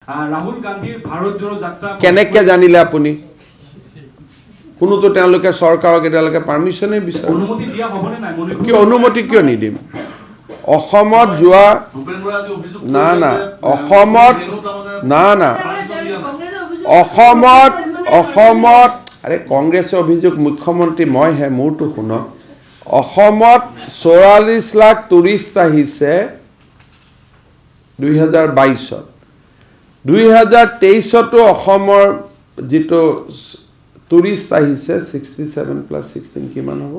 ৰাহুল গান্ধীৰ ভাৰত জোড়ো যাত্ৰা কেনেকৈ জানিলে আপুনি কোনোতো তেওঁলোকে চৰকাৰক এতিয়ালৈকে পাৰ্মিশ্যনেই বিচাৰে অনুমতি দিয়া হ'বনে নাই কিয় অনুমতি কিয় নিদিম অসমত যোৱা না না অসমত না না অসমত আৰে কংগ্ৰেছে অভিযোগ মুখ্যমন্ত্ৰী মইহে মোৰতো শুনক অসমত 44 লাখ টুৰিষ্ট আহিছে 2022 2023 তো অসমৰ যেটো টুৰিষ্ট আহিছে 67 প্লাস 16 কিমান হ'ব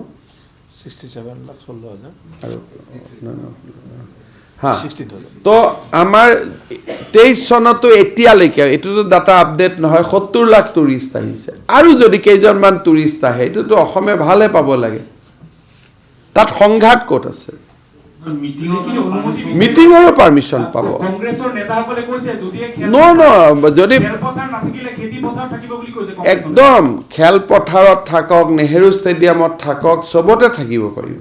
67 লাখ 16,000 আৰু হা তো আমাৰ 23 চনতো এতিয়ালৈকে এটোতো ডাটা আপডেট নহয় 70 লাখ টুৰিষ্ট আহিছে আৰু যদি কেইজনমান টুৰিষ্ট আহে এটোতো অসমে ভালে পাব লাগে তাত সংঘাত ক'ত আছে মিটিংৰো পাৰ্মিশ্যন পাব কংগ্ৰেছৰ নেতাসকলে কৈছে যদি খেলপথাৰ নাথাকিলে খেতিপথাৰ থাকিব বুলি কৈছে একদম খেলপথাৰত থাকক নেহেৰু ষ্টেডিয়ামত থাকক সবতে থাকিব পাৰিব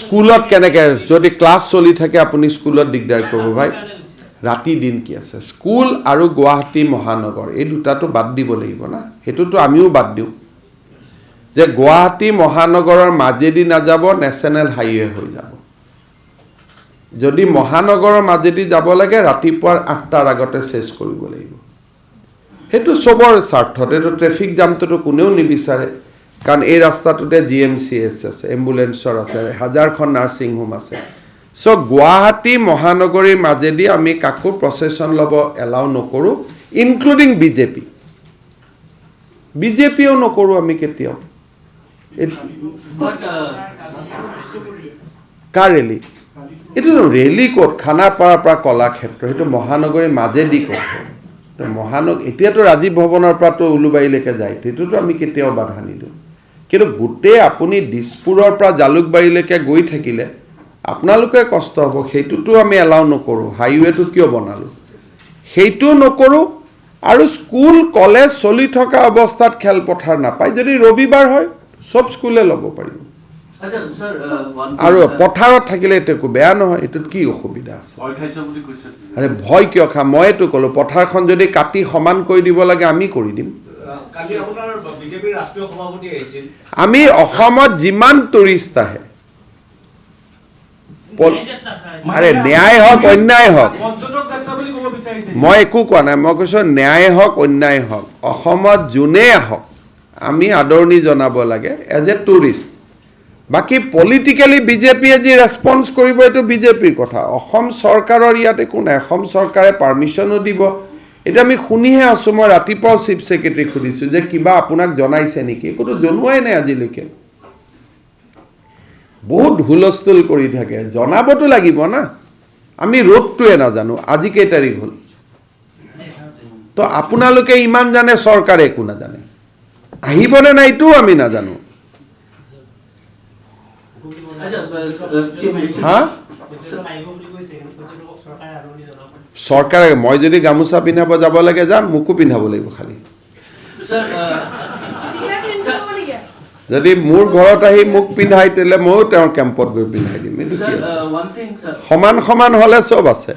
স্কুলত কেনেকৈ যদি ক্লাছ চলি থাকে আপুনি স্কুলত দিগদাৰ কৰিব ভাই ৰাতি দিন কি আছে স্কুল আৰু গুৱাহাটী মহানগৰ এই দুটাটো বাদ দিব লাগিব না হেতুটো আমিও বাদ দিওঁ যে গুৱাহাটী মহানগৰৰ মাজেদি নাযাব নেশ্যনেল হাইৱে হৈ যাব যদি মহানগৰৰ মাজেদি যাব লাগে ৰাতিপুৱাৰ 8টাৰ আগতে শেষ কৰিব লাগিব হেতু সবৰ স্বাৰ্থত এটো ট্ৰাফিক জামটো কোনেও নিবিচাৰে কাৰণ এই ৰাস্তাটোতে GMCH আছে এম্বুলেন্সৰ আছে হাজাৰখন নাৰ্ছিং হোম আছে সো গুৱাহাটী মহানগৰীৰ মাজেদি আমি কাকো প্ৰচেছন লব এলাউ নকৰো ইনক্লুডিং বিজেপিও নকৰো আমি কেতিয়াও কাৰ ৰেলী এইটো ৰেলী ক'ত খানাপাৰাৰ পৰা কলাক্ষেত্ৰ সেইটো মহানগৰীৰ মাজেদি ক'ত মহানগৰ এতিয়াতো ৰাজীৱ ভৱনৰ পৰা তো উলুবাৰীলৈকে যায় সেইটোতো আমি কেতিয়াও বাধা নিদিওঁ কিন্তু গোটেই আপুনি দিছপুৰৰ পৰা জালুকবাৰীলৈকে গৈ থাকিলে আপোনালোকে কষ্ট হ'ব সেইটোতো আমি এলাউ নকৰোঁ হাইৱেটো কিয় বনালোঁ সেইটো নকৰোঁ আৰু স্কুল কলেজ চলি থকা অৱস্থাত খেলপথাৰ নাপায় যদি ৰবিবাৰ হয় সব স্কুলে ল'ব পাৰিব আৰু পথাৰত থাকিলে এটো বেয়া নহয় এটোত কি অসুবিধা আছে আৰে ভয় কিয় খা মইতো ক'লো পথাৰখন যদি কাটি সমান কৰি দিব লাগে আমি কৰি দিম কালি আপোনাৰ বিজেপিৰ ৰাষ্ট্ৰীয় সভাপতি আহিছিল আমি অসমত যিমান টুৰিষ্ট আহে আৰে ন্যায় হওক অন্যায় হওক পৰ্যটক যাত্ৰা বুলি ক'ব বিচাৰিছে মই একো কোৱা নাই মই কৈছো ন্যায় হওক অন্যায় হওক অসমত যোনে আহক আমি আদৰণি জনাব লাগে এজ এ টুৰিষ্ট বাকি পলিটিক্যালি বিজেপিয়ে যি ৰেসপন্স কৰিব এটো বিজেপিৰ কথা অসম চৰকাৰৰ ইয়াত একো নাই অসম চৰকাৰে পাৰ্মিশনো দিব এটা আমি শুনিহে আছো মই ৰাতিপুৱা চিফ সেক্ৰেটাৰী খুদিছো যে কিবা আপোনাক জনাইছে নেকি কোনো জনোৱাই নাই আজিলৈকে বহুত হুলস্থুল কৰি থাকে জনাবতো লাগিব না আমি ৰোডটোৱে নাজানো আজি কেই তাৰিখ হল তো আপোনালোকে ইমান জানে চৰকাৰে একো নাজানে আহিবনে নাইতো আমি নাজানো হা চৰকাৰে মই যদি গামুচা পিন্ধাব যাব লাগে যাম মুকু পিন্ধাব লাগিব খালি যদি মোৰ ঘৰত আহি মুক পিন্ধাই তেলে ময়ো তেওঁৰ কেম্পত গৈ পিন্ধাই দিম সমান সমান হলে সব আছে